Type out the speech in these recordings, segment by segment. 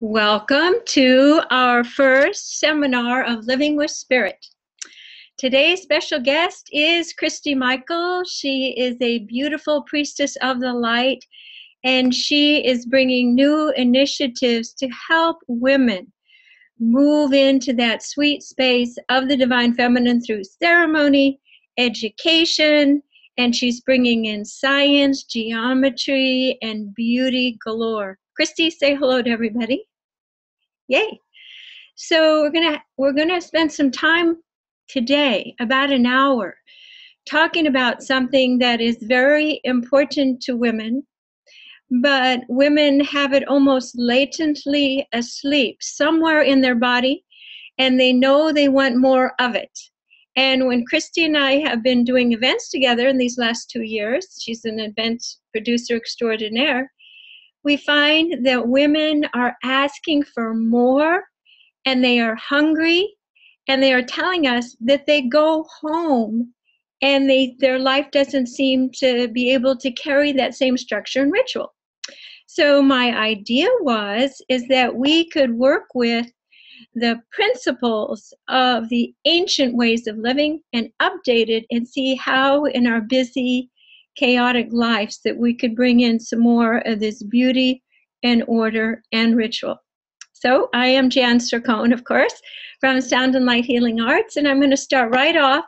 Welcome to our first seminar of Living with Spirit. Today's special guest is Christy Michaels. She is a beautiful priestess of the light, and she is bringing new initiatives to help women move into that sweet space of the divine feminine through ceremony, education, and she's bringing in science, geometry, and beauty galore. Christy, say hello to everybody. Yay. So we're gonna spend some time today, about an hour, talking about something that is very important to women, but women have it almost latently asleep somewhere in their body, and they know they want more of it. And when Christy and I have been doing events together in these last 2 years, she's an event producer extraordinaire, we find that women are asking for more, and they are hungry, and they are telling us that they go home and their life doesn't seem to be able to carry that same structure and ritual. So my idea is that we could work with the principles of the ancient ways of living and update it and see how in our busy, chaotic lives that we could bring in some more of this beauty and order and ritual. So I am Jan Cercone, of course, from Soundandlighthealingarts, and I'm going to start right off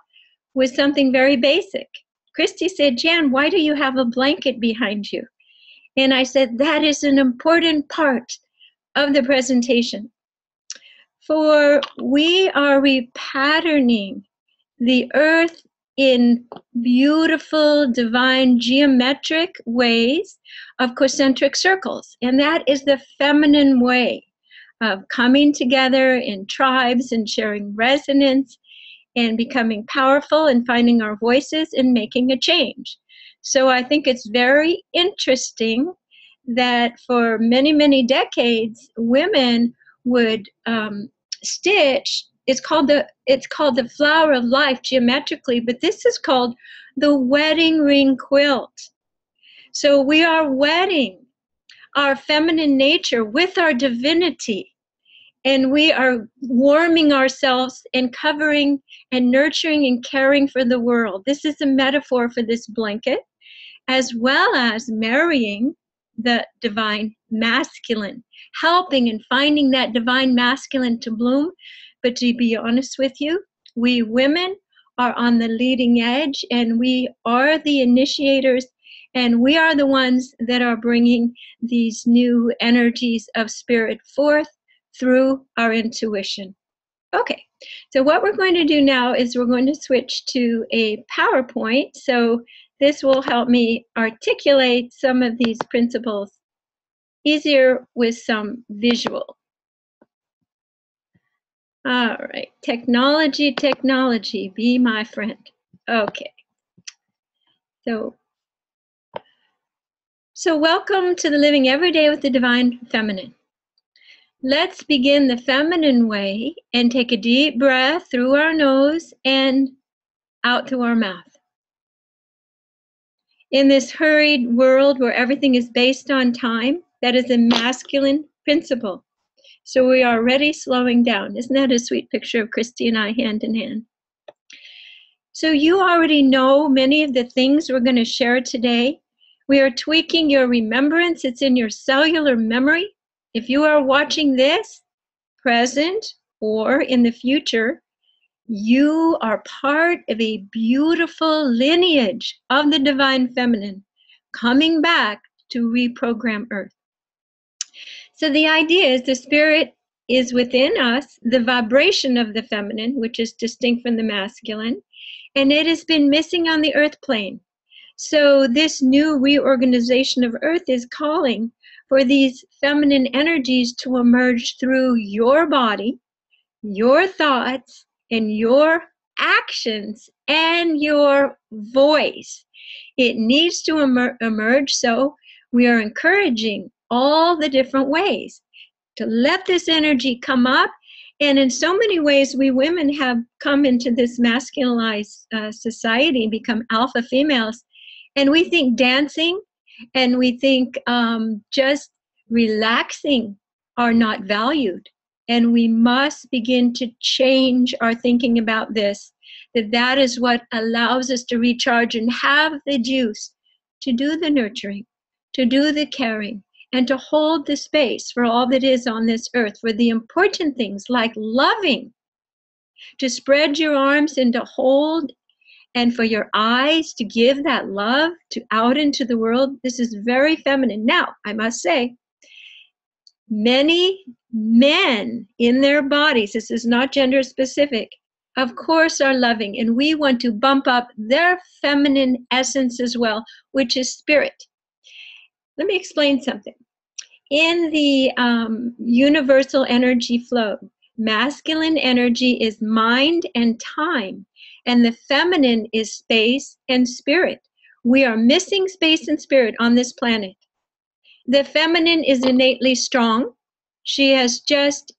with something very basic. Christy said, Jan, why do you have a blanket behind you? And I said, that is an important part of the presentation. For we are repatterning the earth in beautiful, divine, geometric ways of concentric circles. And that is the feminine way of coming together in tribes and sharing resonance and becoming powerful and finding our voices and making a change. So I think it's very interesting that for many, many decades, women would stitch. It's called the flower of life geometrically, but this is called the wedding ring quilt. So we are wedding our feminine nature with our divinity, and we are warming ourselves and covering and nurturing and caring for the world. This is a metaphor for this blanket, as well as marrying the divine masculine, helping and finding that divine masculine to bloom. But to be honest with you, we women are on the leading edge, and we are the initiators, and we are the ones that are bringing these new energies of spirit forth through our intuition. Okay, so what we're going to do now is we're going to switch to a PowerPoint. So this will help me articulate some of these principles easier with some visual. All right, technology, be my friend. Okay, so welcome to the Living Every Day with the Divine Feminine. Let's begin the feminine way and take a deep breath through our nose and out through our mouth. In this hurried world where everything is based on time, that is a masculine principle. So we are already slowing down. Isn't that a sweet picture of Christy and I hand in hand? So you already know many of the things we're going to share today. We are tweaking your remembrance. It's in your cellular memory. If you are watching this, present or in the future, you are part of a beautiful lineage of the divine feminine coming back to reprogram Earth. So the idea is the spirit is within us, the vibration of the feminine, which is distinct from the masculine, and it has been missing on the earth plane. So this new reorganization of Earth is calling for these feminine energies to emerge through your body, your thoughts, and your actions, and your voice. It needs to emerge, so we are encouraging all the different ways to let this energy come up. And in so many ways, we women have come into this masculinized society and become alpha females. And we think dancing and we think just relaxing are not valued. And we must begin to change our thinking about this, that is what allows us to recharge and have the juice to do the nurturing, to do the caring, and to hold the space for all that is on this earth, for the important things like loving, to spread your arms and to hold, and for your eyes to give that love to out into the world. This is very feminine. Now, I must say, many men in their bodies, this is not gender specific, of course are loving, and we want to bump up their feminine essence as well, which is spirit. Let me explain something. In the universal energy flow, masculine energy is mind and time, and the feminine is space and spirit. We are missing space and spirit on this planet. The feminine is innately strong. She has just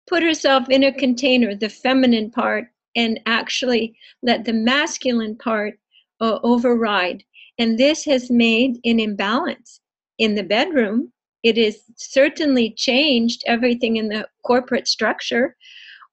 put herself in a container, the feminine part, and actually let the masculine part override. And this has made an imbalance in the bedroom. It has certainly changed everything in the corporate structure,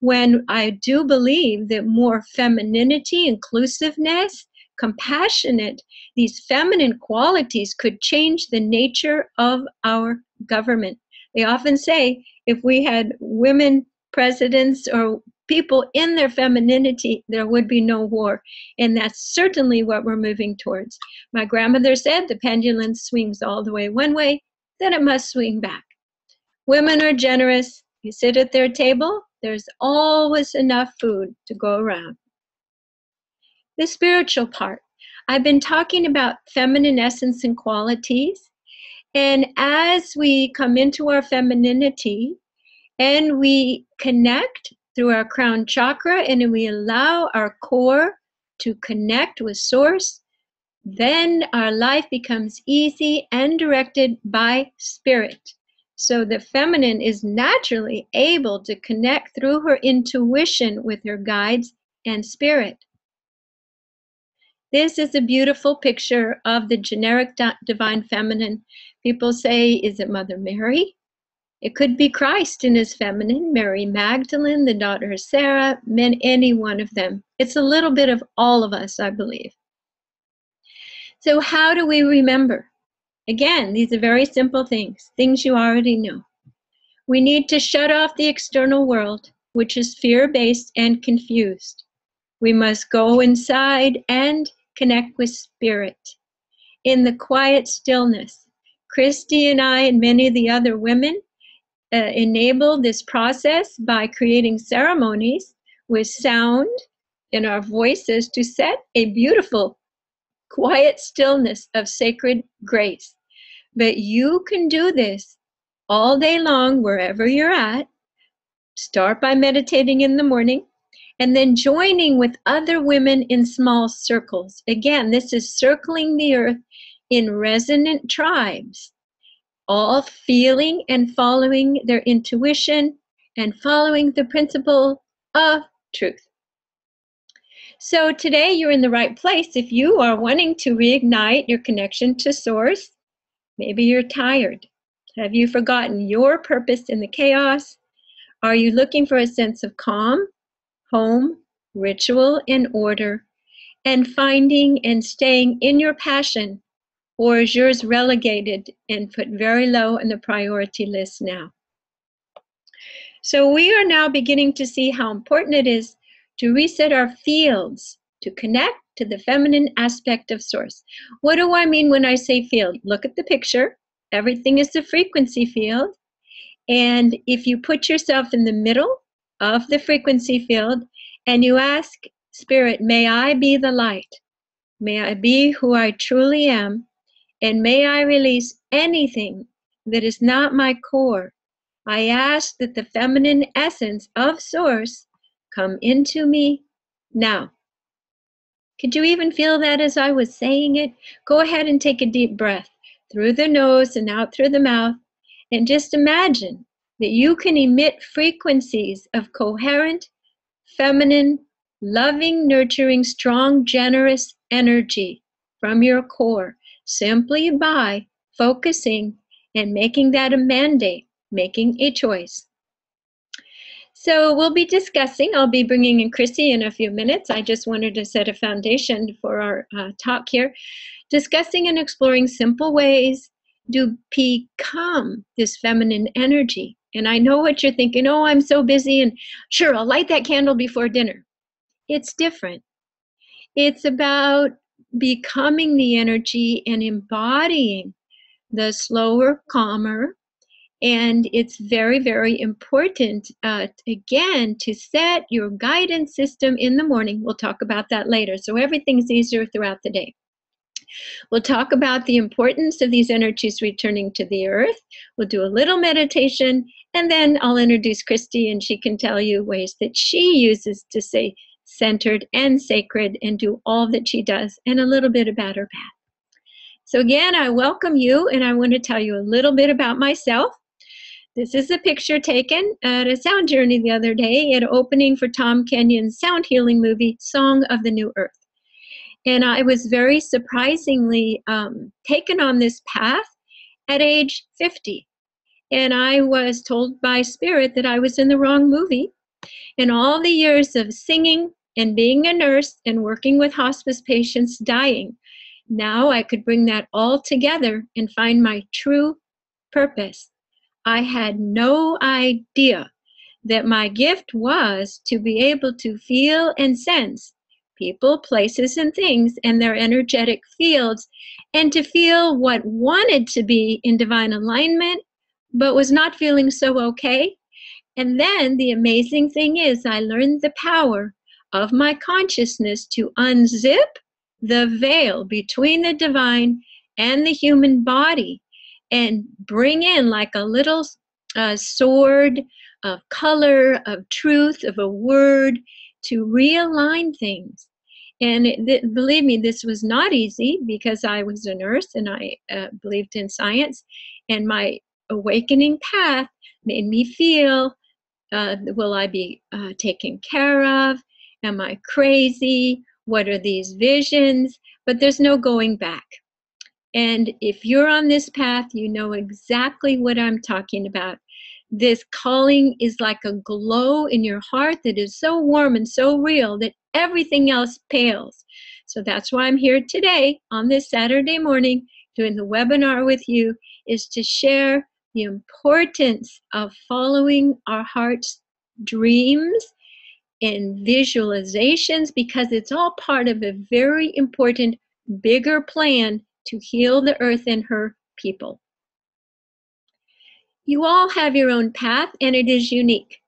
when I do believe that more femininity, inclusiveness, compassionate, these feminine qualities could change the nature of our government. They often say if we had women presidents or people in their femininity, there would be no war. And that's certainly what we're moving towards. My grandmother said the pendulum swings all the way one way, then it must swing back. Women are generous. You sit at their table, there's always enough food to go around. The spiritual part. I've been talking about feminine essence and qualities. And as we come into our femininity and we connect through our crown chakra and we allow our core to connect with source, then our life becomes easy and directed by spirit. So the feminine is naturally able to connect through her intuition with her guides and spirit. This is a beautiful picture of the generic divine feminine. People say, is it Mother Mary? It could be Christ in his feminine, Mary Magdalene, the daughter of Sarah, any one of them. It's a little bit of all of us, I believe. So how do we remember? Again, these are very simple things you already know. We need to shut off the external world, which is fear-based and confused. We must go inside and connect with spirit. In the quiet stillness, Christy and I and many of the other women enable this process by creating ceremonies with sound in our voices to set a beautiful quiet stillness of sacred grace. But you can do this all day long, wherever you're at. Start by meditating in the morning and then joining with other women in small circles. Again, this is circling the earth in resonant tribes, all feeling and following their intuition and following the principle of truth. So today you're in the right place if you are wanting to reignite your connection to source. Maybe you're tired. Have you forgotten your purpose in the chaos? Are you looking for a sense of calm, home, ritual, and order, and finding and staying in your passion? Or is yours relegated and put very low in the priority list now? So we are now beginning to see how important it is to reset our fields, to connect to the feminine aspect of source. What do I mean when I say field? Look at the picture. Everything is the frequency field. And if you put yourself in the middle of the frequency field and you ask Spirit, may I be the light? May I be who I truly am? And may I release anything that is not my core? I ask that the feminine essence of source come into me now. Could you even feel that as I was saying it? Go ahead and take a deep breath through the nose and out through the mouth, and just imagine that you can emit frequencies of coherent, feminine, loving, nurturing, strong, generous energy from your core simply by focusing and making that a mandate making a choice. So we'll be discussing, I'll be bringing in Christy in a few minutes. I just wanted to set a foundation for our talk here. Discussing and exploring simple ways to become this feminine energy. And I know what you're thinking, oh, I'm so busy, and sure, I'll light that candle before dinner. It's different. It's about becoming the energy and embodying the slower, calmer, and it's very, very important, again, to set your guidance system in the morning. We'll talk about that later. So everything's easier throughout the day. We'll talk about the importance of these energies returning to the earth. We'll do a little meditation, and then I'll introduce Christy, and she can tell you ways that she uses to stay centered and sacred and do all that she does, and a little bit about her path. So again, I welcome you, and I want to tell you a little bit about myself. This is a picture taken at a sound journey the other day at opening for Tom Kenyon's sound healing movie, Song of the New Earth. And I was very surprisingly taken on this path at age 50. And I was told by Spirit that I was in the wrong movie. And all the years of singing and being a nurse and working with hospice patients dying, now I could bring that all together and find my true purpose. I had no idea that my gift was to be able to feel and sense people, places, and things and their energetic fields, and to feel what wanted to be in divine alignment, but was not feeling so okay. And then the amazing thing is I learned the power of my consciousness to unzip the veil between the divine and the human body and bring in like a little sword of color, of truth, of a word to realign things. And believe me, this was not easy because I was a nurse and I believed in science, and my awakening path made me feel, will I be taken care of? Am I crazy? What are these visions? But there's no going back. And if you're on this path, you know exactly what I'm talking about. This calling is like a glow in your heart that is so warm and so real that everything else pales. So that's why I'm here today on this Saturday morning doing the webinar with you, is to share the importance of following our heart's dreams and visualizations, because it's all part of a very important, bigger plan to heal the earth and her people. You all have your own path, and it is unique.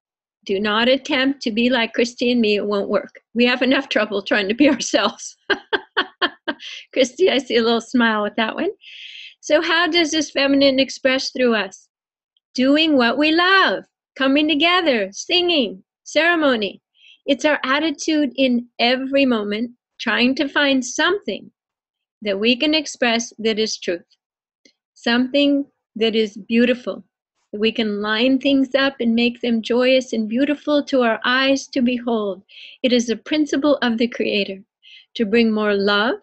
Do not attempt to be like Christy and me. It won't work. We have enough trouble trying to be ourselves. Christy, I see a little smile with that one. So how does this feminine express through us? Doing what we love, coming together, singing, ceremony. It's our attitude in every moment, trying to find something that we can express that is truth, something that is beautiful, that we can line things up and make them joyous and beautiful to our eyes to behold. It is a principle of the Creator to bring more love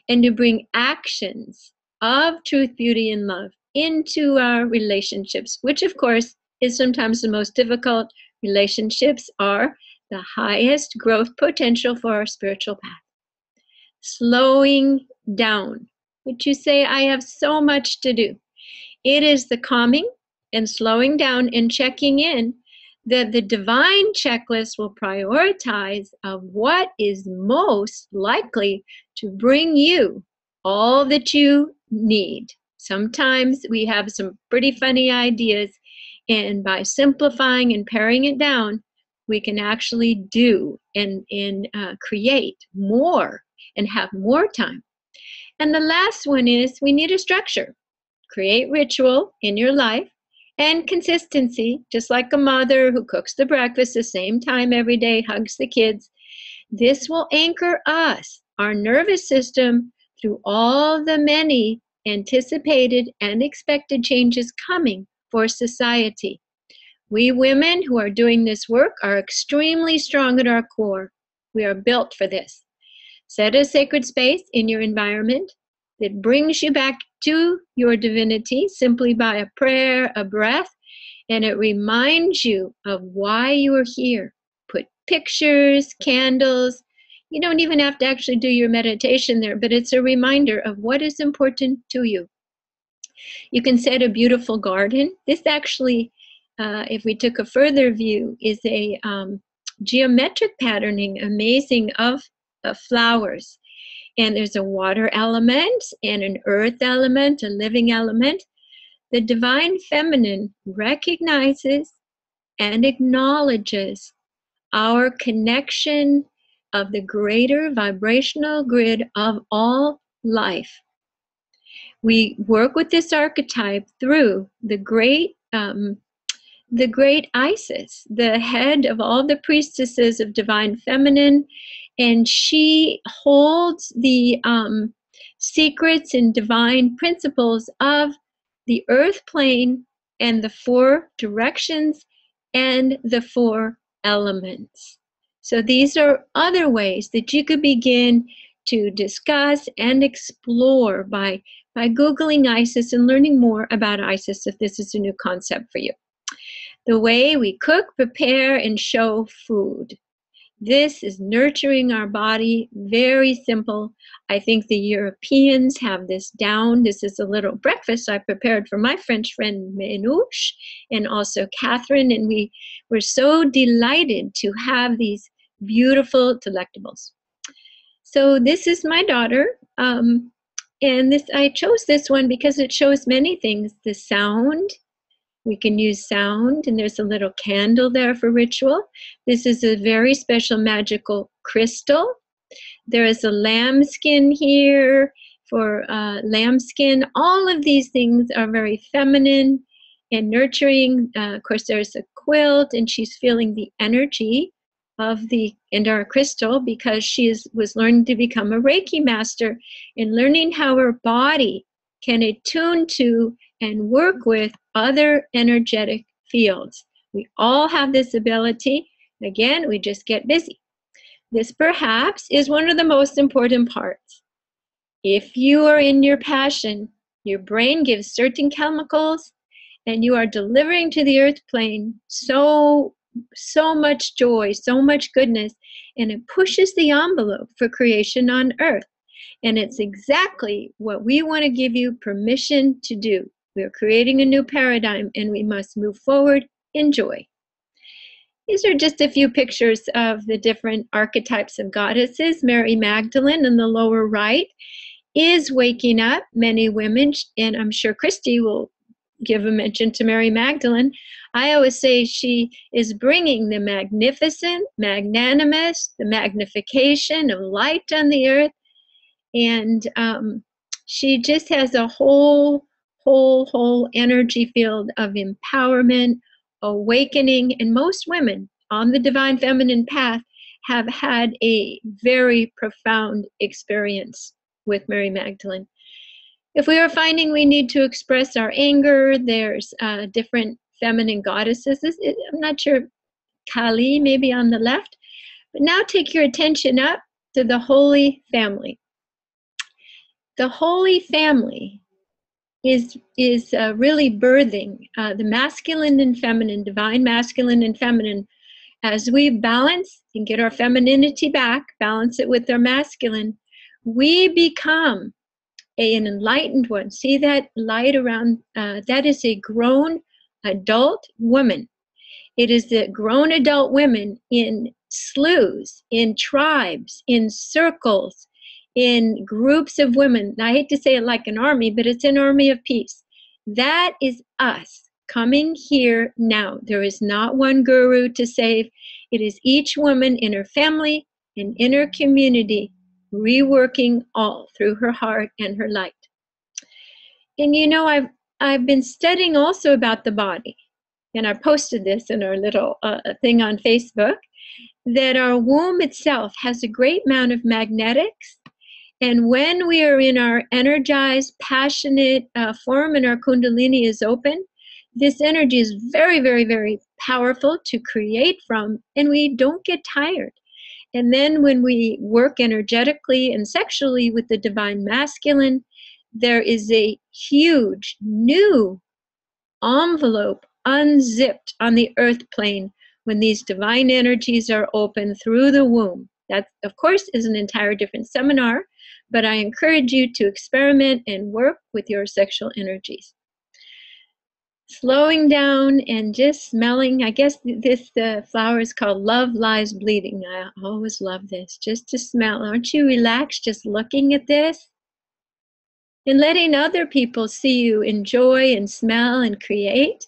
and to bring actions of truth, beauty, and love into our relationships, which of course is sometimes the most difficult. Relationships are the highest growth potential for our spiritual path. Slowing down. Would you say, I have so much to do? It is the calming and slowing down and checking in that the divine checklist will prioritize of what is most likely to bring you all that you need. Sometimes we have some pretty funny ideas, and by simplifying and paring it down, we can actually do and create more and have more time. And the last one is we need a structure. Create ritual in your life and consistency, just like a mother who cooks the breakfast the same time every day, hugs the kids. This will anchor us, our nervous system, through all the many anticipated and expected changes coming for society. We women who are doing this work are extremely strong at our core. We are built for this. Set a sacred space in your environment that brings you back to your divinity simply by a prayer, a breath, and it reminds you of why you are here. Put pictures, candles. You don't even have to actually do your meditation there, but it's a reminder of what is important to you. You can set a beautiful garden. This actually, if we took a further view, is a geometric patterning, amazing, of flowers. And there's a water element and an earth element, a living element. The divine feminine recognizes and acknowledges our connection of the greater vibrational grid of all life. We work with this archetype through the great Isis, the head of all the priestesses of divine feminine, and she holds the secrets and divine principles of the earth plane and the 4 directions and the 4 elements. So these are other ways that you could begin to discuss and explore by Googling Isis and learning more about Isis if this is a new concept for you. The way we cook, prepare, and show food. This is nurturing our body, very simple. I think the Europeans have this down. This is a little breakfast I prepared for my French friend Menouche and also Catherine, and we were so delighted to have these beautiful delectables. So this is my daughter, and I chose this one because it shows many things. The sound. We can use sound, and there's a little candle there for ritual. This is a very special magical crystal. There is a lambskin here for lambskin. All of these things are very feminine and nurturing. Of course, there's a quilt, and she's feeling the energy of the Indara crystal because she was learning to become a Reiki master and learning how her body can attune to and work with other energetic fields. We all have this ability. Again, we just get busy. This perhaps is one of the most important parts. If you are in your passion, your brain gives certain chemicals and you are delivering to the earth plane so much joy, so much goodness, and it pushes the envelope for creation on earth. And it's exactly what we want to give you permission to do. We're creating a new paradigm, and we must move forward in joy. These are just a few pictures of the different archetypes of goddesses. Mary Magdalene in the lower right is waking up many women, and I'm sure Christy will give a mention to Mary Magdalene. I always say she is bringing the magnificent, magnanimous, the magnification of light on the earth, and she just has a whole energy field of empowerment, awakening, and most women on the divine feminine path have had a very profound experience with Mary Magdalene. If we are finding we need to express our anger, there's different feminine goddesses. I'm not sure, Kali maybe on the left, but now take your attention up to the Holy Family. The Holy Family is really birthing the masculine and feminine, divine masculine and feminine. As we balance and get our femininity back, balance it with our masculine, we become an enlightened one. See that light around? That is a grown adult woman. It is the grown adult women in slews, in tribes, in circles, in groups of women. I hate to say it like an army, but it's an army of peace. That is us coming here now. There is not one guru to save. It is each woman in her family and in her community, reworking all through her heart and her light. And you know, I've been studying also about the body, and I posted this in our little thing on Facebook, that our womb itself has a great amount of magnetics. And when we are in our energized, passionate form and our kundalini is open, this energy is very, very, very powerful to create from, and we don't get tired. And then when we work energetically and sexually with the divine masculine, there is a huge new envelope unzipped on the earth plane when these divine energies are open through the womb. That, of course, is an entire different seminar, but I encourage you to experiment and work with your sexual energies. Slowing down and just smelling. I guess this flower is called Love Lies Bleeding. I always love this, just to smell. Aren't you relaxed just looking at this? And letting other people see you enjoy and smell and create.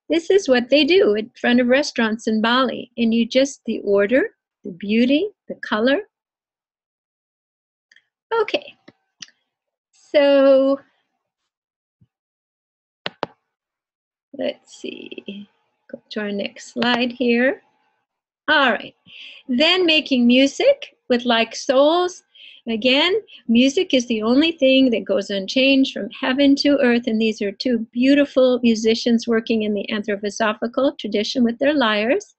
This is what they do in front of restaurants in Bali. And you just, the order, the beauty, the color. Okay, so let's see, go to our next slide here. All right, then making music with like souls. Again, music is the only thing that goes unchanged from heaven to earth, and these are two beautiful musicians working in the anthroposophical tradition with their lyres.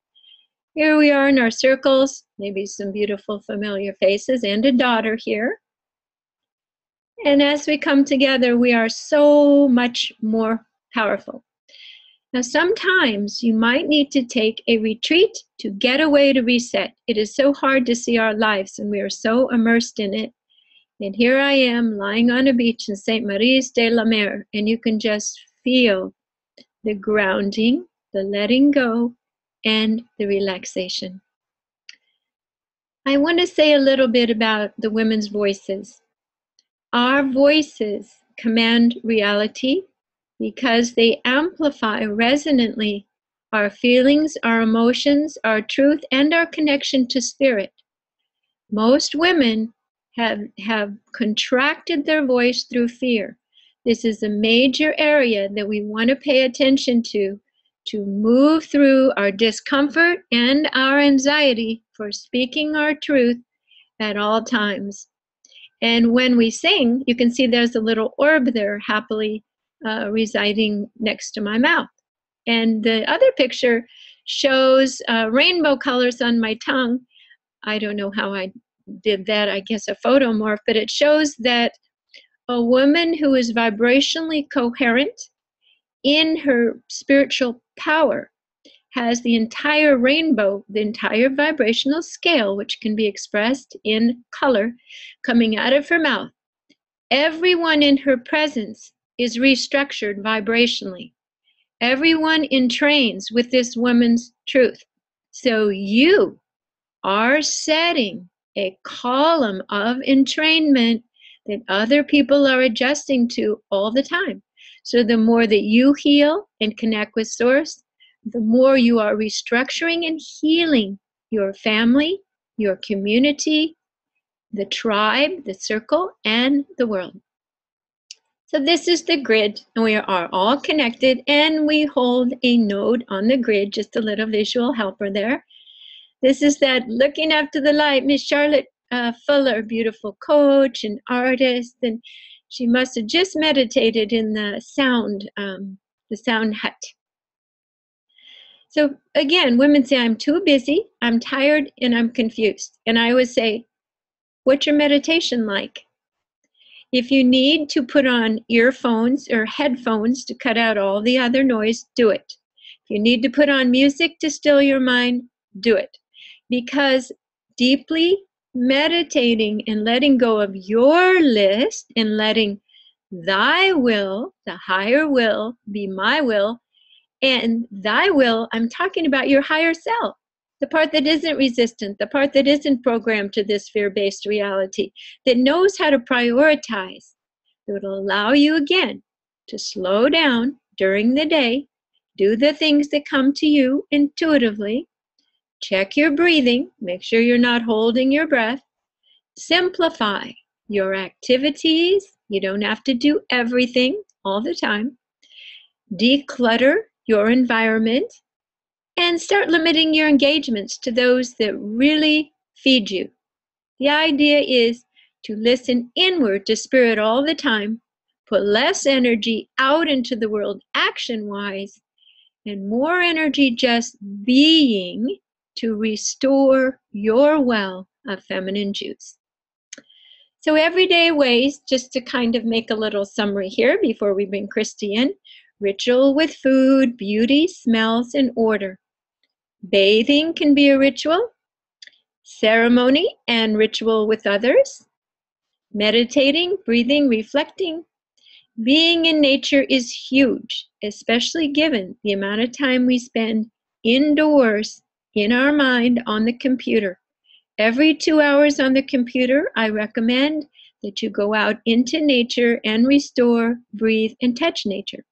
Here we are in our circles, maybe some beautiful familiar faces and a daughter here. And as we come together, we are so much more powerful. Now, sometimes you might need to take a retreat to get away to reset. It is so hard to see our lives, and we are so immersed in it. And here I am lying on a beach in Saint Maurice de la Mer, and you can just feel the grounding, the letting go, and the relaxation. I want to say a little bit about the women's voices. Our voices command reality because they amplify resonantly our feelings, our emotions, our truth, and our connection to spirit. Most women have contracted their voice through fear. This is a major area that we want to pay attention to move through our discomfort and our anxiety for speaking our truth at all times. And when we sing, you can see there's a little orb there happily residing next to my mouth. And the other picture shows rainbow colors on my tongue. I don't know how I did that, I guess a photomorph, but it shows that a woman who is vibrationally coherent in her spiritual power has the entire rainbow, the entire vibrational scale, which can be expressed in color, coming out of her mouth. Everyone in her presence is restructured vibrationally. Everyone entrains with this woman's truth. So you are setting a column of entrainment that other people are adjusting to all the time. So the more that you heal and connect with Source, the more you are restructuring and healing your family, your community, the tribe, the circle, and the world. So this is the grid, and we are all connected, and we hold a node on the grid, just a little visual helper there. This is that looking up to the light, Miss Charlotte Fuller, beautiful coach and artist, and she must have just meditated in the sound hut. So again, women say, I'm too busy, I'm tired, and I'm confused. And I always say, what's your meditation like? If you need to put on earphones or headphones to cut out all the other noise, do it. If you need to put on music to still your mind, do it. Because deeply meditating and letting go of your list and letting thy will, the higher will, be my will, and thy will, I'm talking about your higher self, the part that isn't resistant, the part that isn't programmed to this fear-based reality, that knows how to prioritize. It will allow you again to slow down during the day, do the things that come to you intuitively, check your breathing, make sure you're not holding your breath, simplify your activities. You don't have to do everything all the time. Declutter your environment and start limiting your engagements to those that really feed you. The idea is to listen inward to spirit all the time, put less energy out into the world action-wise, and more energy just being to restore your well of feminine juice. So everyday ways, just to kind of make a little summary here before we bring Christy in. Ritual with food, beauty, smells, and order. Bathing can be a ritual. Ceremony and ritual with others. Meditating, breathing, reflecting. Being in nature is huge, especially given the amount of time we spend indoors in our mind on the computer. Every 2 hours on the computer, I recommend that you go out into nature and restore, breathe, and touch nature.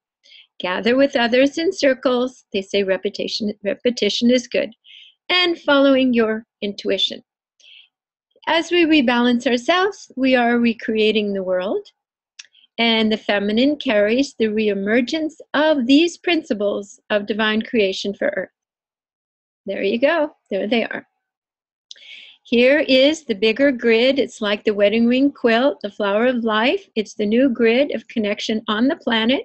Gather with others in circles. They say repetition is good. And following your intuition. As we rebalance ourselves, we are recreating the world. And the feminine carries the reemergence of these principles of divine creation for Earth. There you go. There they are. Here is the bigger grid. It's like the wedding ring quilt, the flower of life. It's the new grid of connection on the planet.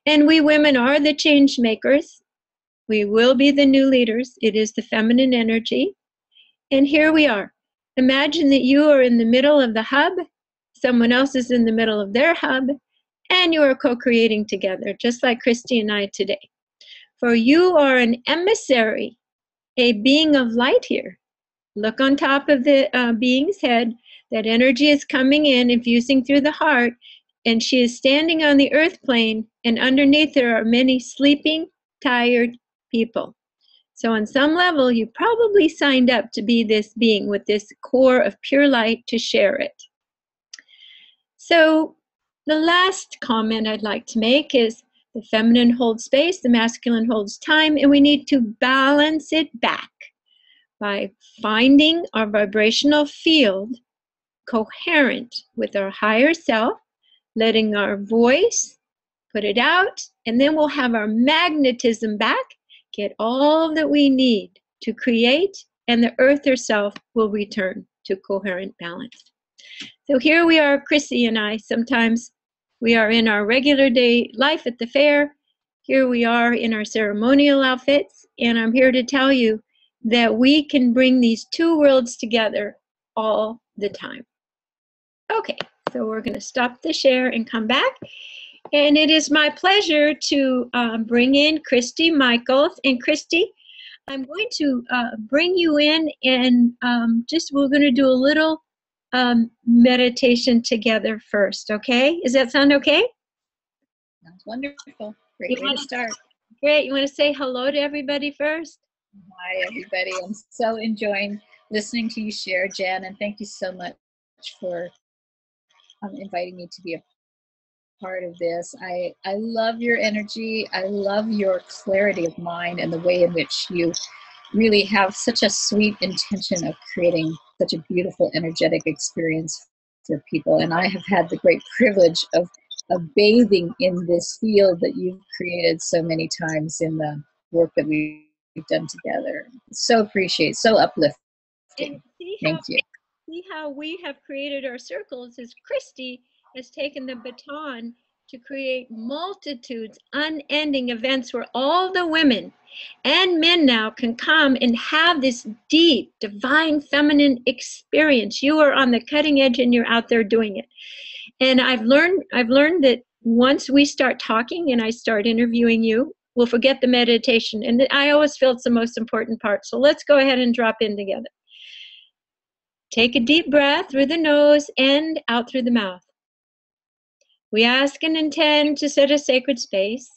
And we women are the change makers. We will be the new leaders. It is the feminine energy. And here we are. Imagine that you are in the middle of the hub. Someone else is in the middle of their hub. And you are co-creating together, just like Christy and I today. For you are an emissary, a being of light here. Look on top of the being's head. That energy is coming in, infusing through the heart, and she is standing on the earth plane, and underneath there are many sleeping, tired people. So on some level, you probably signed up to be this being with this core of pure light to share it. So the last comment I'd like to make is the feminine holds space, the masculine holds time, and we need to balance it back by finding our vibrational field coherent with our higher self, letting our voice put it out, and then we'll have our magnetism back, get all that we need to create, and the earth herself will return to coherent balance. So here we are, Chrissy and I. Sometimes we are in our regular day life at the fair. Here we are in our ceremonial outfits, and I'm here to tell you that we can bring these two worlds together all the time. Okay, so we're going to stop the share and come back. And it is my pleasure to bring in Christy Michaels. And Christy, I'm going to bring you in and we're going to do a little meditation together first, okay? Does that sound okay? Sounds wonderful. Great way to start. Great. You want to say hello to everybody first? Hi, everybody. I'm so enjoying listening to you share, Jen, and thank you so much for inviting me to be a part of this. I love your energy. I love your clarity of mind and the way in which you really have such a sweet intention of creating such a beautiful, energetic experience for people. And I have had the great privilege of bathing in this field that you've created so many times in the work that we've done together. So appreciate, so uplifting. Thank you. See how we have created our circles is Christy has taken the baton to create multitudes, unending events where all the women and men now can come and have this deep, divine, feminine experience. You are on the cutting edge and you're out there doing it. And I've learned that once we start talking and I start interviewing you, we'll forget the meditation. And I always feel it's the most important part. So let's go ahead and drop in together. Take a deep breath through the nose and out through the mouth. We ask and intend to set a sacred space.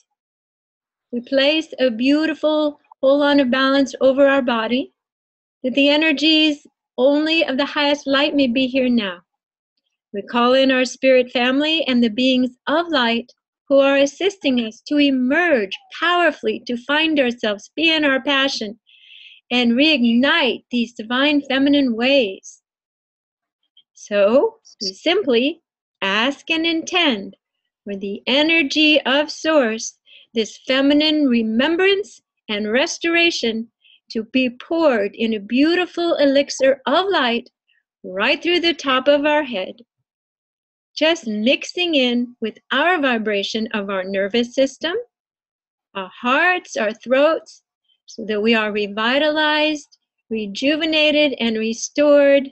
We place a beautiful whole line of balance over our body, that the energies only of the highest light may be here now. We call in our spirit family and the beings of light who are assisting us to emerge powerfully, to find ourselves, be in our passion, and reignite these divine feminine ways. So we simply ask and intend for the energy of Source, this feminine remembrance and restoration, to be poured in a beautiful elixir of light right through the top of our head, just mixing in with our vibration of our nervous system, our hearts, our throats, so that we are revitalized, rejuvenated, and restored,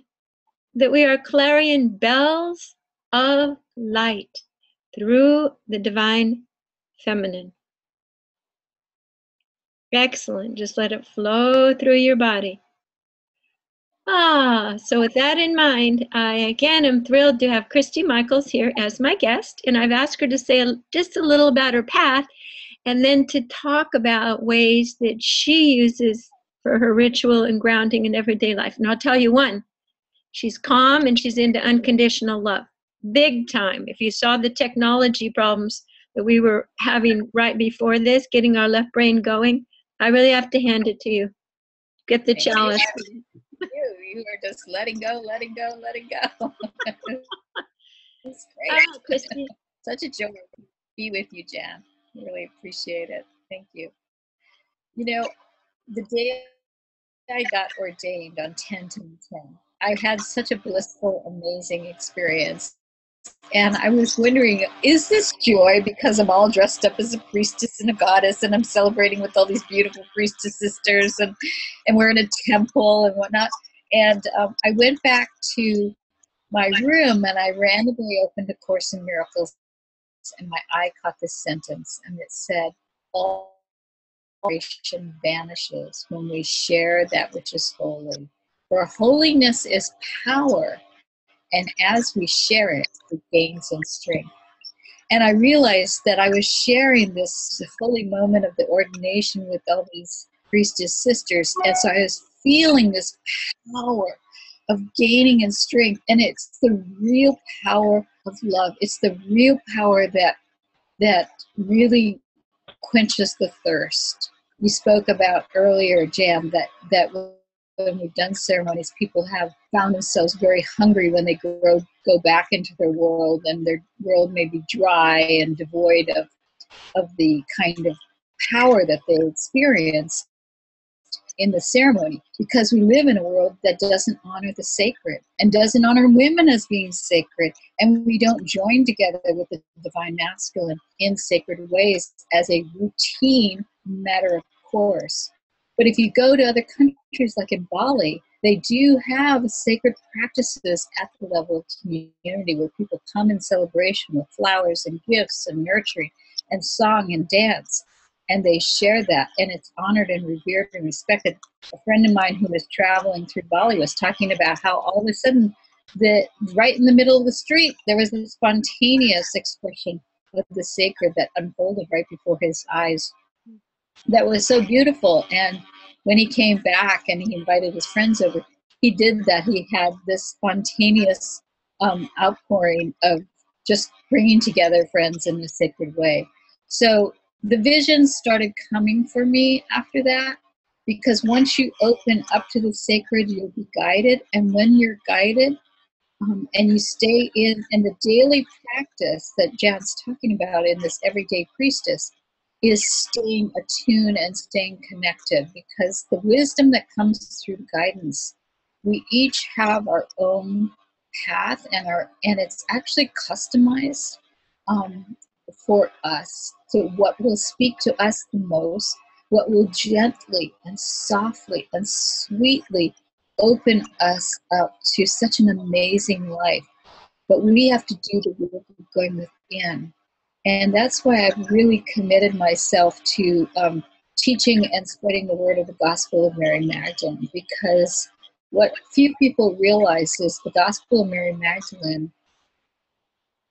that we are clarion bells of light through the divine feminine. Excellent. Just let it flow through your body. So with that in mind, I again am thrilled to have Christy Michaels here as my guest, and I've asked her to say just a little about her path and then to talk about ways that she uses for her ritual and grounding in everyday life. And I'll tell you one, she's calm and she's into unconditional love. Big time. If you saw the technology problems that we were having right before this, getting our left brain going, I really have to hand it to you. Get the chalice. You were just letting go. It's great. Christy. Such a joy to be with you, Jan. Really appreciate it. Thank you. You know, the day I got ordained on 10/10/10, I had such a blissful, amazing experience. And I was wondering, is this joy because I'm all dressed up as a priestess and a goddess and I'm celebrating with all these beautiful priestess sisters and we're in a temple and whatnot? And I went back to my room and I randomly opened A Course in Miracles and my eye caught this sentence and it said, all separation vanishes when we share that which is holy. For holiness is power, and as we share it, it gains in strength. And I realized that I was sharing this holy moment of the ordination with all these priestess sisters, and so I was feeling this power of gaining in strength, and it's the real power of love. It's the real power that really quenches the thirst. We spoke about earlier, Jan, that when we've done ceremonies, people have found themselves very hungry when they go back into their world, and their world may be dry and devoid of the kind of power that they experience in the ceremony, because we live in a world that doesn't honor the sacred and doesn't honor women as being sacred, and we don't join together with the divine masculine in sacred ways as a routine matter of course. But if you go to other countries like in Bali, they do have sacred practices at the level of community where people come in celebration with flowers and gifts and nurturing and song and dance. And they share that, and it's honored and revered and respected. A friend of mine who was traveling through Bali was talking about how all of a sudden, right in the middle of the street, there was a spontaneous expression of the sacred that unfolded right before his eyes. That was so beautiful. And when he came back and he invited his friends over, he did that. He had this spontaneous outpouring of just bringing together friends in a sacred way. So the visions started coming for me after that, because once you open up to the sacred, you'll be guided. And when you're guided and you stay in the daily practice that Jan's talking about in this everyday priestess, is staying attuned and staying connected, because the wisdom that comes through guidance, we each have our own path, and it's actually customized for us. So what will speak to us the most, what will gently and softly and sweetly open us up to such an amazing life. But we have to do the work of going within. And that's why I've really committed myself to teaching and spreading the word of the Gospel of Mary Magdalene, because what few people realize is the Gospel of Mary Magdalene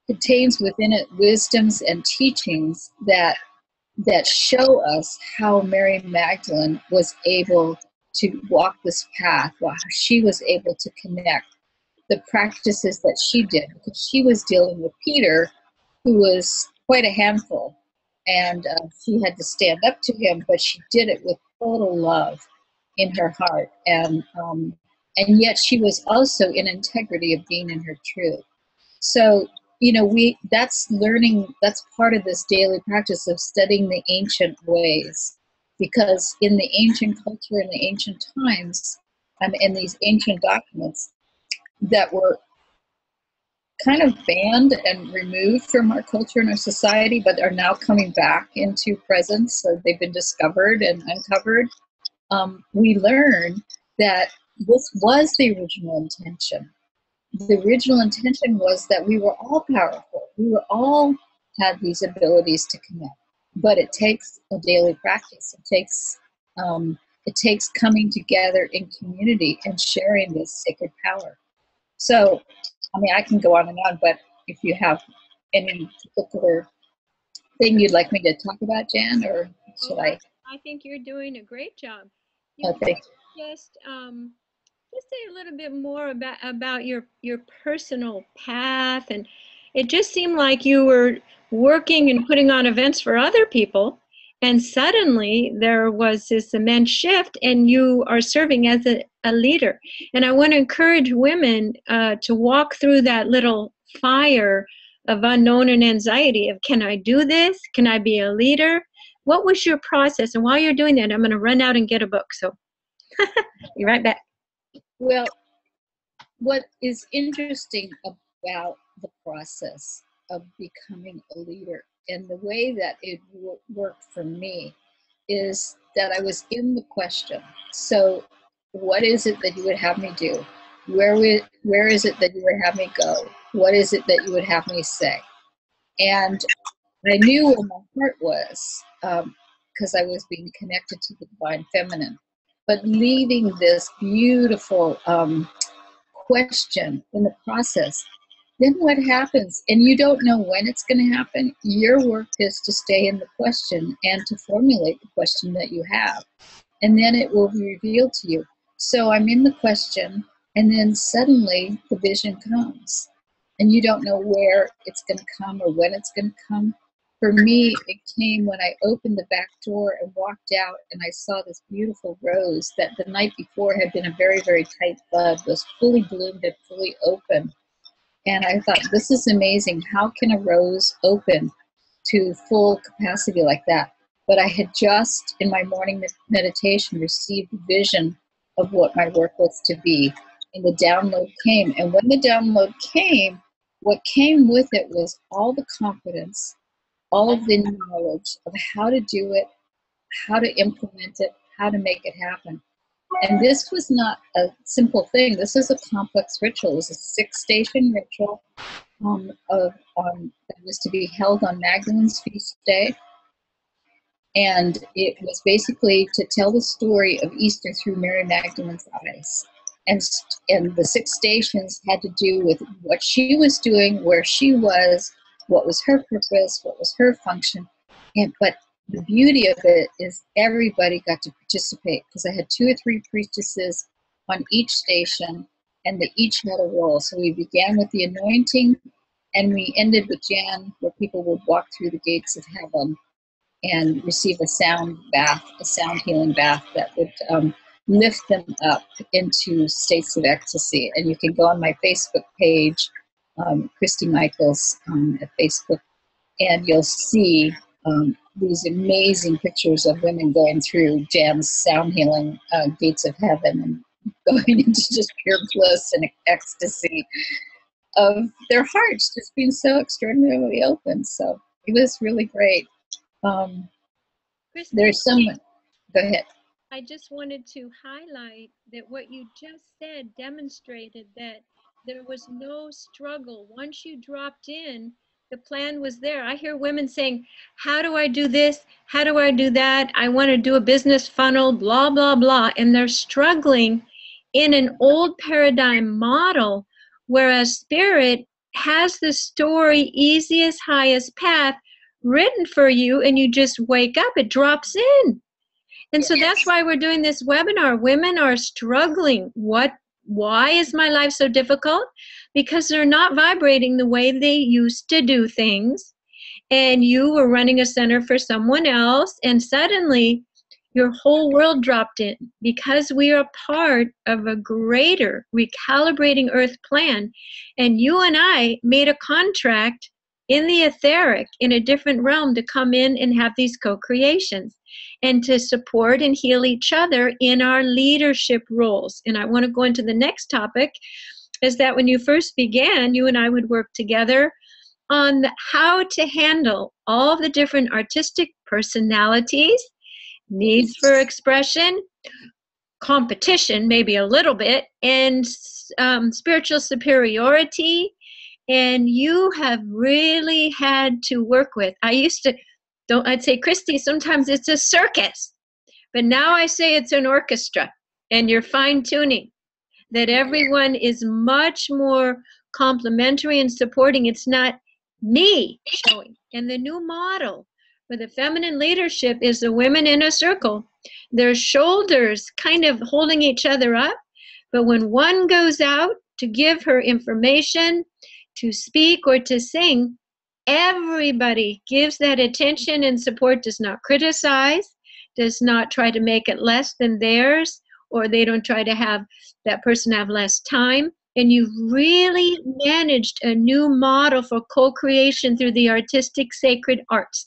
contains within it wisdoms and teachings that show us how Mary Magdalene was able to walk this path, how she was able to connect the practices that she did, because she was dealing with Peter, who was quite a handful, and she had to stand up to him, but she did it with total love in her heart, and yet she was also in integrity of being in her truth. So that's part of this daily practice of studying the ancient ways, because in the ancient culture, in the ancient times, in these ancient documents that were kind of banned and removed from our culture and our society, but are now coming back into presence. So they've been discovered and uncovered. We learn that this was the original intention. The original intention was that we were all powerful. We were all had these abilities to connect, but it takes a daily practice. It takes It takes coming together in community and sharing this sacred power. So, I mean, I can go on and on, but if you have any particular thing you'd like me to talk about, Jan, or should I? I think you're doing a great job. Okay. Just say a little bit more about your personal path, and it just seemed like you were working and putting on events for other people, and suddenly there was this immense shift, and you are serving as a leader. And I want to encourage women to walk through that little fire of unknown and anxiety of, can I do this? Can I be a leader? What was your process? And while you're doing that, I'm going to run out and get a book. So be right back. Well, what is interesting about the process of becoming a leader and the way that it worked for me is that I was in the question. So what is it that you would have me do? Where is it that you would have me go? What is it that you would have me say? And I knew where my heart was, because I was being connected to the divine feminine. But leaving this beautiful question in the process, then what happens? And you don't know when it's going to happen. Your work is to stay in the question and to formulate the question that you have. And then it will be revealed to you. So I'm in the question, and then suddenly the vision comes. And you don't know where it's going to come or when it's going to come. For me, it came when I opened the back door and walked out, and I saw this beautiful rose that the night before had been a very, very tight bud, was fully bloomed and fully open. And I thought, this is amazing. How can a rose open to full capacity like that? But I had just, in my morning meditation, received a vision of what my work was to be. And the download came. And when the download came, what came with it was all the confidence, all of the knowledge of how to do it, how to implement it, how to make it happen. And this was not a simple thing. This is a complex ritual. It was a 6-station ritual that was to be held on Magdalene's feast day. And it was basically to tell the story of Easter through Mary Magdalene's eyes. And the 6 stations had to do with what she was doing, where she was, what was her purpose, what was her function. But the beauty of it is everybody got to participate, because I had 2 or 3 priestesses on each station, and they each had a role. So we began with the anointing, and we ended with Jan, where people would walk through the gates of heaven and receive a sound bath, a sound healing bath that would lift them up into states of ecstasy. And you can go on my Facebook page, Christy Michaels at Facebook, and you'll see these amazing pictures of women going through Jan's sound healing gates of heaven and going into just pure bliss and ecstasy of their hearts just being so extraordinarily open. So it was really great. There's someone, go ahead. I just wanted to highlight that what you just said demonstrated that there was no struggle. Once you dropped in, the plan was there. I hear women saying, how do I do this? How do I do that? I want to do a business funnel, blah, blah, blah. And they're struggling in an old paradigm model, whereas Spirit has the story, easiest, highest path written for you, and you just wake up, it drops in. And so that's why we're doing this webinar. Women are struggling. Why is my life so difficult? Because they're not vibrating the way they used to do things. And you were running a center for someone else, and suddenly your whole world dropped in, because we are part of a greater recalibrating Earth plan. And you and I made a contract in the etheric, in a different realm, to come in and have these co-creations and to support and heal each other in our leadership roles. And I want to go into the next topic, is that when you first began, you and I would work together on how to handle all the different artistic personalities, needs for expression, competition, maybe a little bit, and spiritual superiority. And you have really had to work with, I'd say, Christy, sometimes it's a circus, But now I say it's an orchestra, and you're fine-tuning, that everyone is much more complimentary and supporting. It's not me showing. And the new model for the feminine leadership is the women in a circle, their shoulders kind of holding each other up. But when one goes out to give her information, to speak, or to sing, everybody gives that attention and support, does not criticize, does not try to make it less than theirs, or they don't try to have that person have less time. And you've really managed a new model for co-creation through the artistic sacred arts.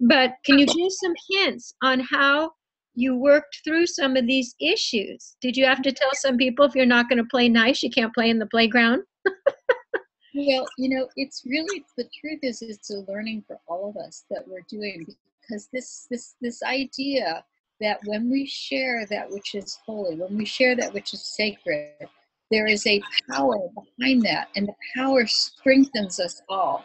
But can you give some hints on how you worked through some of these issues? Did you have to tell some people, if you're not going to play nice, you can't play in the playground? Well, it's really, the truth is, it's a learning for all of us that we're doing, because this idea that when we share that which is holy, when we share that which is sacred, there is a power behind that, and the power strengthens us all.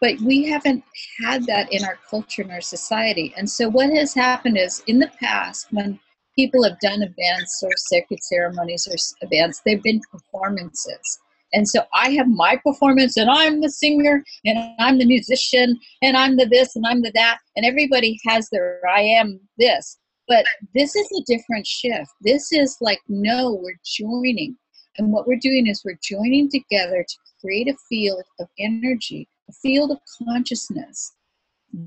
But we haven't had that in our culture and our society. And so what has happened is, in the past, when people have done events or sacred ceremonies or events, they've been performances. And so I have my performance, and I'm the singer, and I'm the musician, and I'm the this, and I'm the that, and everybody has their I am this. But this is a different shift. This is like, no, we're joining. And what we're doing is we're joining together to create a field of energy, a field of consciousness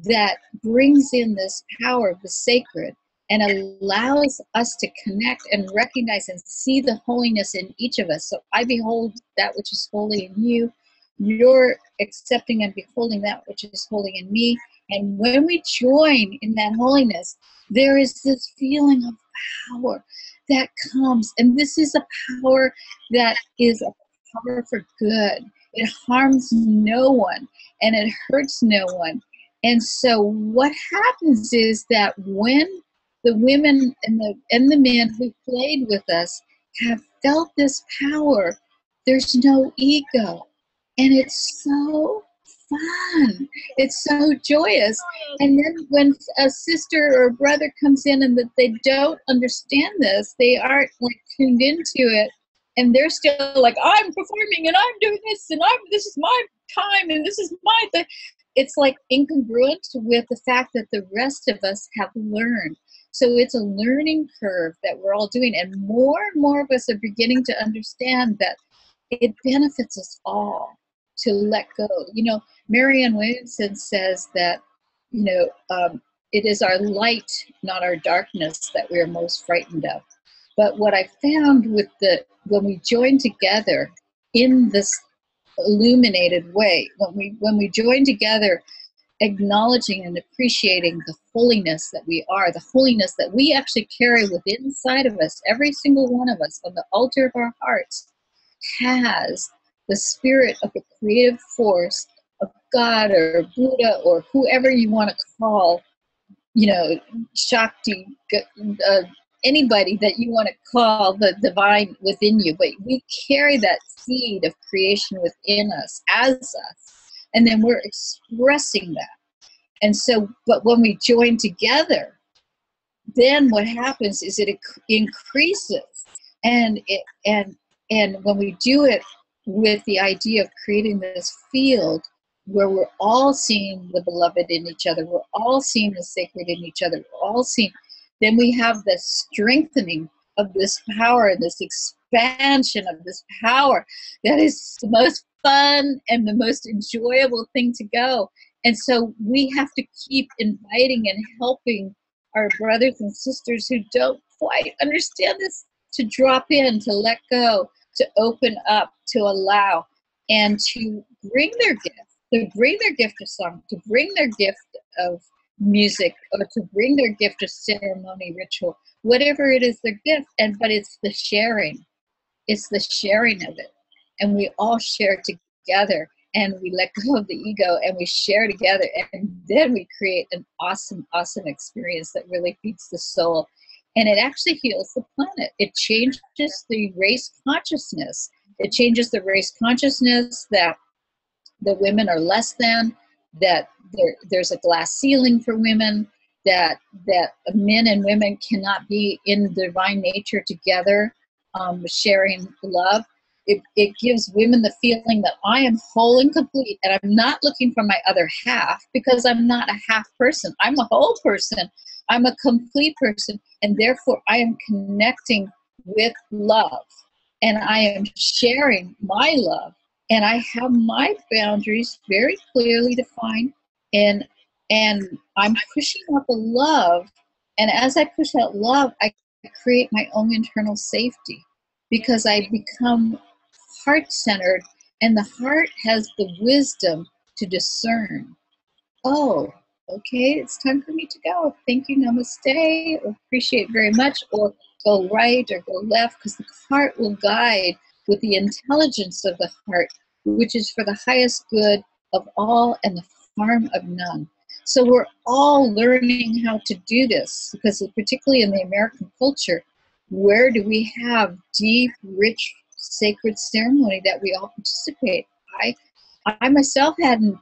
that brings in this power of the sacred and allows us to connect and recognize and see the holiness in each of us. So I behold that which is holy in you. You're accepting and beholding that which is holy in me. And when we join in that holiness, there is this feeling of power that comes. And this is a power that is a power for good. It harms no one, and it hurts no one. And so what happens is that when the women and the men who played with us have felt this power, there's no ego. And it's so fun. It's so joyous. And then when a sister or a brother comes in and that they don't understand this, they aren't like tuned into it, and they're still like, I'm performing and I'm doing this and this is my time and this is my thing. It's like incongruent with the fact that the rest of us have learned. So it's a learning curve that we're all doing, and more of us are beginning to understand that it benefits us all to let go. Marianne Williamson says that, it is our light, not our darkness, that we are most frightened of. But what I found when we join together in this illuminated way, when we join together, acknowledging and appreciating the holiness that we are, the holiness that we actually carry within inside of us, every single one of us on the altar of our hearts has the spirit of the creative force of God or Buddha or whoever you want to call, Shakti, anybody that you want to call the divine within you. But we carry that seed of creation within us as us, and then we're expressing that. And so, but when we join together, then what happens is it increases, and when we do it with the idea of creating this field where we're all seeing the beloved in each other, we're all seeing the sacred in each other, we're all seeing, then we have the strengthening of this power and this expansion of this power that is the most fun and the most enjoyable thing to go. And so we have to keep inviting and helping our brothers and sisters who don't quite understand this to drop in, to let go, to open up, to allow, and to bring their gift, to bring their gift of song, to bring their gift of music, or to bring their gift of ceremony, ritual, whatever it is their gift. But it's the sharing. It's the sharing of it. And we all share together, and we let go of the ego, and we share together, and then we create an awesome, awesome experience that really feeds the soul. And it actually heals the planet. It changes the race consciousness. It changes the race consciousness that the women are less than, that there's a glass ceiling for women, that men and women cannot be in the divine nature together, sharing love. It gives women the feeling that I am whole and complete, and I'm not looking for my other half, because I'm not a half person. I'm a whole person. I'm a complete person, and therefore I am connecting with love, and I am sharing my love, and I have my boundaries very clearly defined, and I'm pushing out the love, and as I push out love, I create my own internal safety, because I become heart-centered, and the heart has the wisdom to discern. Oh, okay, it's time for me to go. Thank you, namaste, or appreciate very much, or go right or go left, because the heart will guide with the intelligence of the heart, which is for the highest good of all and the harm of none. So we're all learning how to do this, because particularly in the American culture, where do we have deep, rich, sacred ceremony that we all participate? I myself hadn't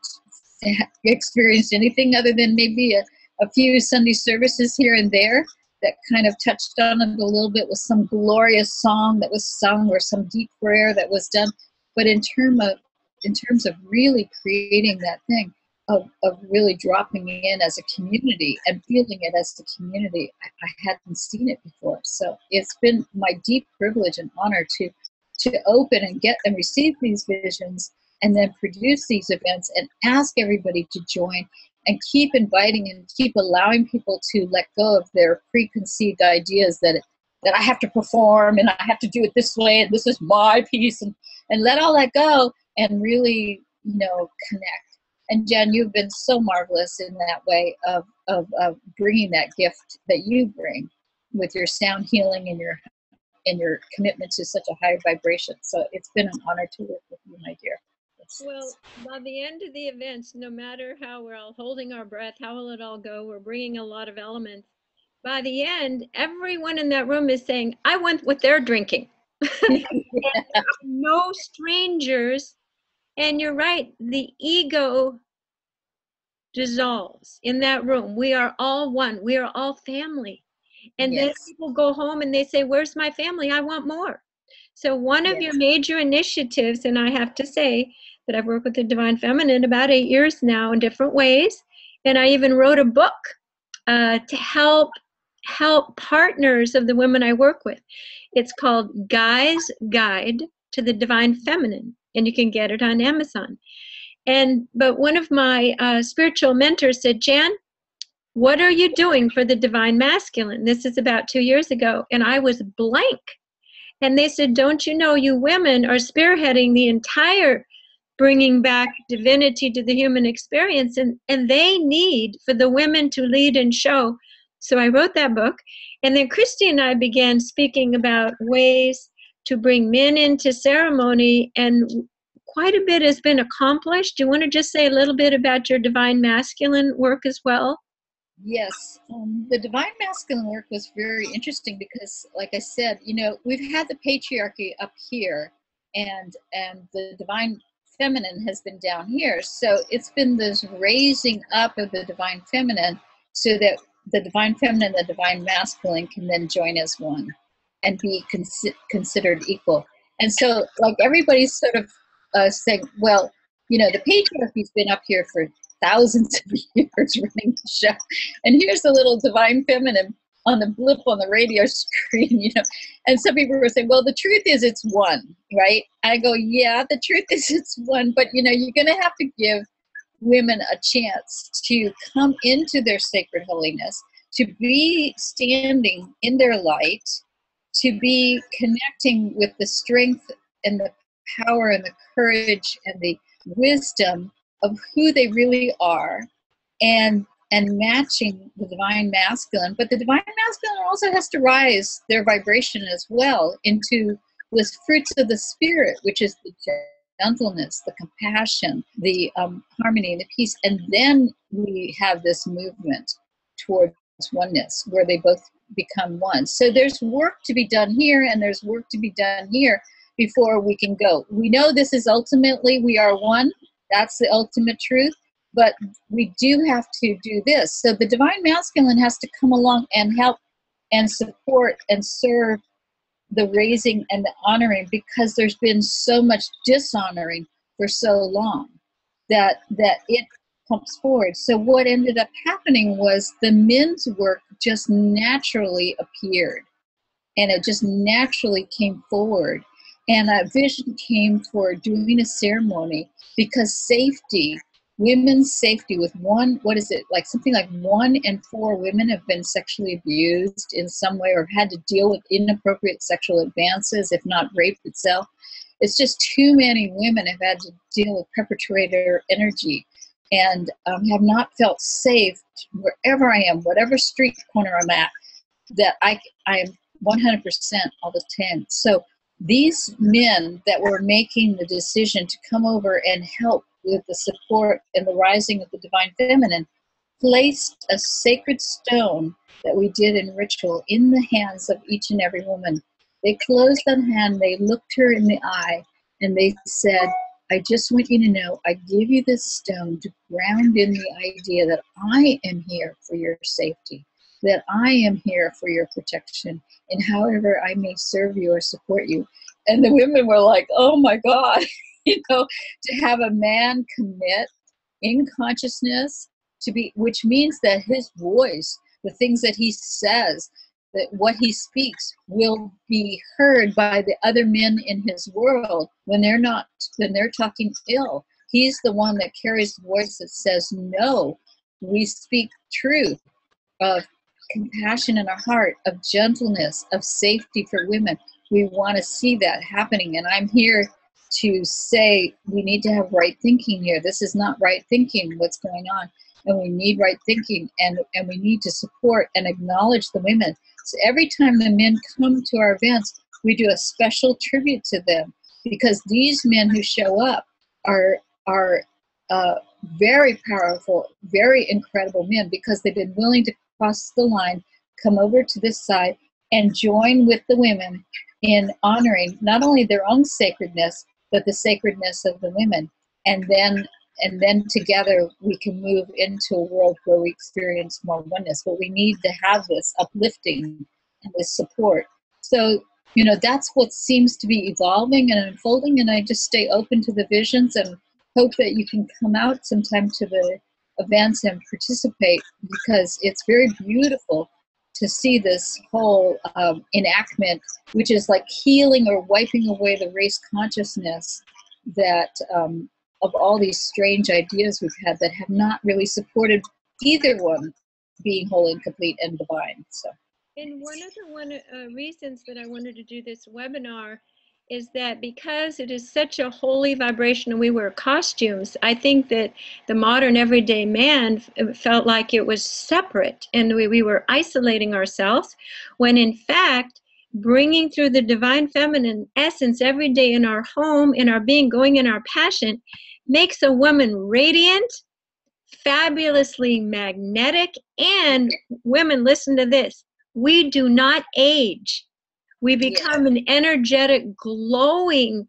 experienced anything other than maybe a few Sunday services here and there that kind of touched on it a little bit with some glorious song that was sung or some deep prayer that was done. But in terms of really creating that thing, of really dropping in as a community and feeling it as a community, I hadn't seen it before. So it's been my deep privilege and honor to open and get and receive these visions, and then produce these events and ask everybody to join, and keep inviting and keep allowing people to let go of their preconceived ideas that I have to perform and I have to do it this way and this is my piece, and let all that go and really, connect. And Jen, you've been so marvelous in that way of bringing that gift that you bring with your sound healing and your commitment to such a high vibration. So it's been an honor to work with you, my dear. Well, by the end of the events, no matter how we're all holding our breath, how will it all go? We're bringing a lot of elements. By the end, everyone in that room is saying, I went what they're drinking. No strangers. And you're right, the ego dissolves in that room. We are all one. We are all family. And Yes. then people go home and they say, where's my family? I want more. So one of your major initiatives, and I have to say that I've worked with the Divine Feminine about 8 years now in different ways. And I even wrote a book to help partners of the women I work with. It's called Guy's Guide to the Divine Feminine, and you can get it on Amazon. But one of my spiritual mentors said, Jan, what are you doing for the Divine Masculine? This is about 2 years ago, and I was blank. And they said, don't you know, you women are spearheading the entire bringing back divinity to the human experience, and they need for the women to lead and show. So I wrote that book, and then Christy and I began speaking about ways to bring men into ceremony, and quite a bit has been accomplished. Do you want to just say a little bit about your Divine Masculine work as well? Yes, the Divine Masculine work was very interesting because, like I said, we've had the patriarchy up here, and the Divine Feminine has been down here. So it's been this raising up of the Divine Feminine, so that the Divine Feminine and the Divine Masculine can then join as one and be considered equal. And so, like, everybody's sort of saying, well, the patriarchy's been up here for thousands of years running the show, and here's the little Divine Feminine on the blip on the radio screen, and some people were saying, well, the truth is it's one, right? I go, yeah, the truth is it's one, but you're going to have to give women a chance to come into their sacred holiness, to be standing in their light, to be connecting with the strength and the power and the courage and the wisdom of who they really are, and matching the Divine Masculine. But the Divine Masculine also has to rise their vibration as well into the fruits of the Spirit, which is the gentleness, the compassion, the harmony, and the peace. And then we have this movement towards oneness where they both become one. So there's work to be done here, and there's work to be done here before we can go. We know this is ultimately, we are one. That's the ultimate truth. but we do have to do this. So the divine masculine has to come along and help and support and serve the raising and the honoring, because there's been so much dishonoring for so long that it comes forward. So what ended up happening was the men's work just naturally appeared, and it just naturally came forward. And that vision came toward doing a ceremony, because safety, women's safety, with something like 1 in 4 women have been sexually abused in some way, or had to deal with inappropriate sexual advances, if not rape itself. It's just too many women have had to deal with perpetrator energy, and have not felt safe wherever I am, whatever street corner I'm at, that I am 100% all the time. So these men that were making the decision to come over and help with the support and the rising of the divine feminine placed a sacred stone that we did in ritual in the hands of each and every woman. They closed that hand, they looked her in the eye, and they said, I just want you to know, I give you this stone to ground in the idea that I am here for your safety, that I am here for your protection, and however I may serve you or support you. And the women were like, oh my God, to have a man commit in consciousness to be, which means that his voice, the things that he says, that what he speaks will be heard by the other men in his world when they're talking ill. He's the one that carries the voice that says, no, we speak truth, of compassion in our heart, of gentleness, of safety for women. We want to see that happening. And I'm here to say we need to have right thinking here. This is not right thinking, what's going on. And we need right thinking, and we need to support and acknowledge the women. So every time the men come to our events, we do a special tribute to them, because these men who show up are very powerful, very incredible men, because they've been willing to cross the line, come over to this side, and join with the women in honoring not only their own sacredness, but the sacredness of the women. And then together we can move into a world where we experience more oneness. But we need to have this uplifting and this support. So, that's what seems to be evolving and unfolding. And I just stay open to the visions and hope that you can come out sometime to the events and participate, because it's very beautiful to see this whole enactment, which is like healing or wiping away the race consciousness that of all these strange ideas we've had that have not really supported either one being whole and complete and divine. So, and one of the reasons that I wanted to do this webinar is that because it is such a holy vibration and we wear costumes, I think that the modern everyday man felt like it was separate and we were isolating ourselves, when in fact, bringing through the divine feminine essence every day in our home, in our being, going in our passion, makes a woman radiant, fabulously magnetic, and women, listen to this, we do not age. We become an energetic, glowing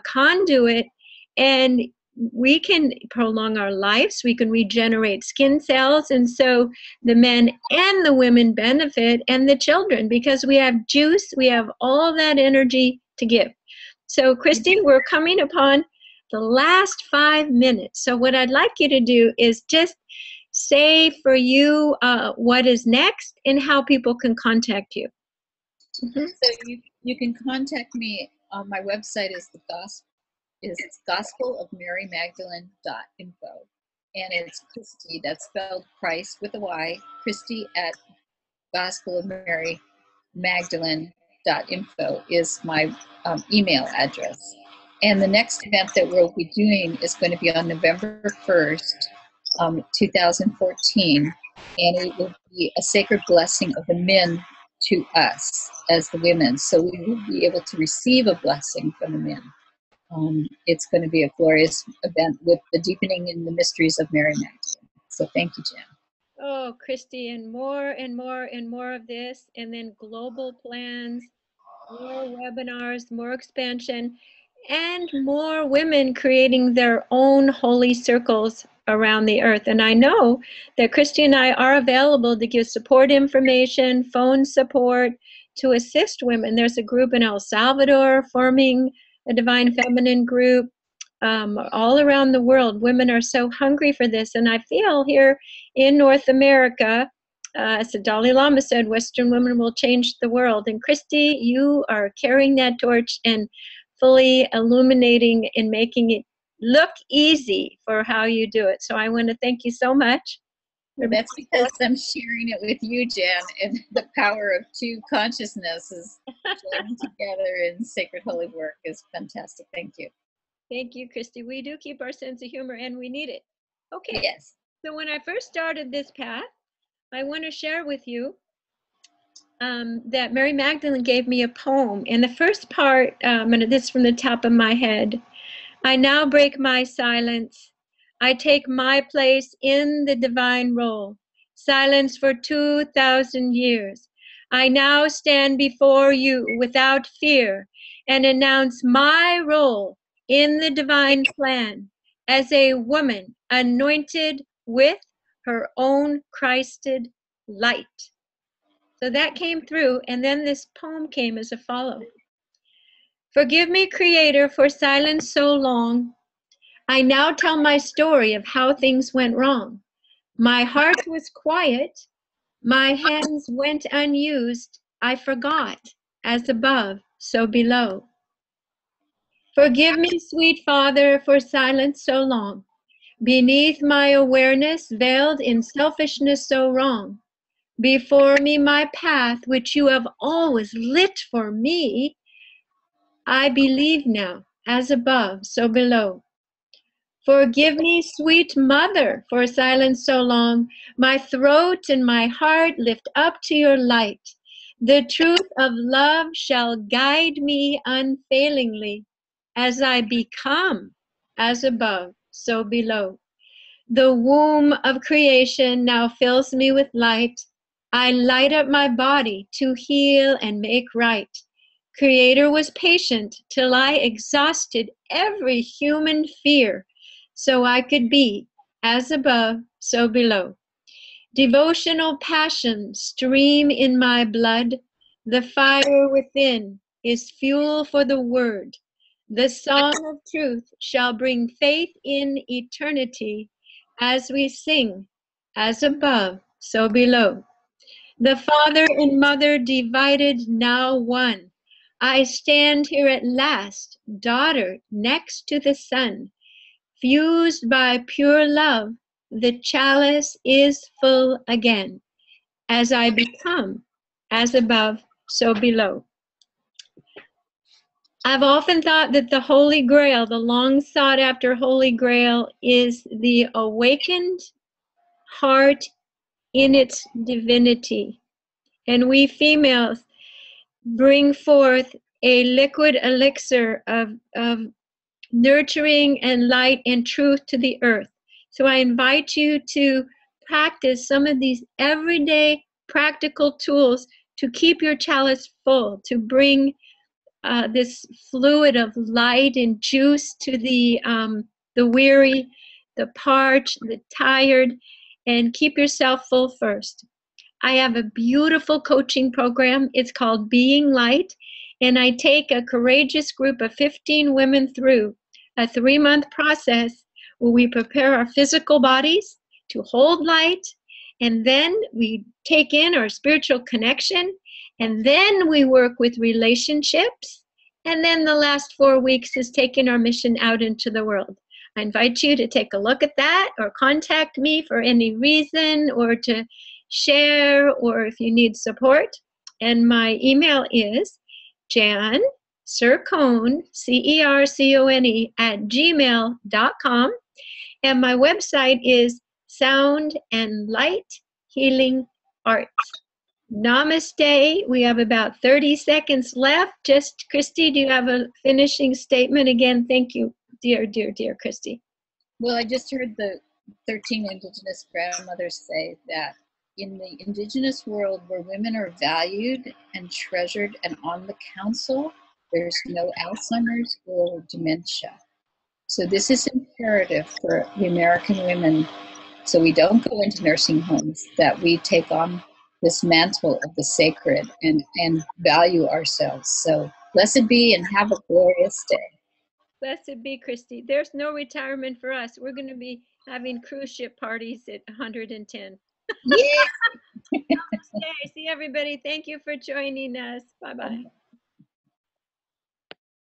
conduit, and we can prolong our lives. We can regenerate skin cells. And so the men and the women benefit, and the children, because we have juice, we have all that energy to give. So, Christy, we're coming upon the last 5 minutes. So what I'd like you to do is just say for you what is next and how people can contact you. So you can contact me on my website. Is gospelofmarymagdalene.info, and it's Christy, that's spelled Christ with a Y, Christy at gospelofmarymagdalene.info is my email address. And the next event that we'll be doing is going to be on November 1st, 2014, and it will be a sacred blessing of the men to us as the women. So we will be able to receive a blessing from the men. It's going to be a glorious event with the deepening in the mysteries of Mary Magdalene. So thank you, Jen. Oh, Christy, and more and more and more of this, and then global plans, more webinars, more expansion, and more women creating their own holy circles around the earth. And I know that Christy and I are available to give support information, phone support, to assist women. There's a group in El Salvador forming a Divine Feminine group. All around the world, women are so hungry for this. And I feel here in North America, as the Dalai Lama said, Western women will change the world. And Christy, you are carrying that torch and fully illuminating and making it look easy for how you do it. So I want to thank you so much. Well, that's because I'm sharing it with you, Jan, and the power of two consciousnesses joining together in sacred holy work is fantastic. Thank you. Thank you, Christy. We do keep our sense of humor, and we need it. Okay. Yes. So when I first started this path, I want to share with you that Mary Magdalene gave me a poem. And the first part, and this is from the top of my head. I now break my silence. I take my place in the divine role. Silence for 2,000 years. I now stand before you without fear and announce my role in the divine plan as a woman anointed with her own Christed light. So that came through, and then this poem came as a follow. Forgive me, Creator, for silence so long. I now tell my story of how things went wrong. My heart was quiet. My hands went unused. I forgot, as above, so below. Forgive me, sweet Father, for silence so long. Beneath my awareness, veiled in selfishness so wrong. Before me my path, which you have always lit for me. I believe now, as above, so below. Forgive me, sweet mother, for silence so long. My throat and my heart lift up to your light. The truth of love shall guide me unfailingly as I become as above, so below. The womb of creation now fills me with light. I light up my body to heal and make right. Creator was patient till I exhausted every human fear, so I could be as above, so below. Devotional passions stream in my blood. The fire within is fuel for the word. The song of truth shall bring faith in eternity as we sing, as above, so below. The father and mother divided, now one. I stand here at last, daughter next to the sun. Fused by pure love, the chalice is full again. As I become, as above, so below. I've often thought that the Holy Grail, the long sought after Holy Grail, is the awakened heart in its divinity. And we females bring forth a liquid elixir of nurturing and light and truth to the earth. So I invite you to practice some of these everyday practical tools to keep your chalice full, to bring this fluid of light and juice to the weary, the parched, the tired, and keep yourself full first. I have a beautiful coaching program. It's called Being Light, and I take a courageous group of 15 women through a 3-month process where we prepare our physical bodies to hold light, and then we take in our spiritual connection, and then we work with relationships, and then the last 4 weeks is taking our mission out into the world. I invite you to take a look at that or contact me for any reason or to share or if you need support. And my email is Jan Cercone, Cercone @gmail.com. And my website is Soundandlighthealingarts. Namaste. We have about 30 seconds left. Just, Christy, do you have a finishing statement? Again, thank you, dear, dear, dear Christy. Well, I just heard the 13 Indigenous grandmothers say that in the Indigenous world where women are valued and treasured and on the council, there's no Alzheimer's or dementia. So this is imperative for the American women, so we don't go into nursing homes, that we take on this mantle of the sacred and value ourselves. So blessed be and have a glorious day. Blessed be, Christy. There's no retirement for us. We're going to be having cruise ship parties at 110. Yeah. See everybody. Thank you for joining us. Bye-bye.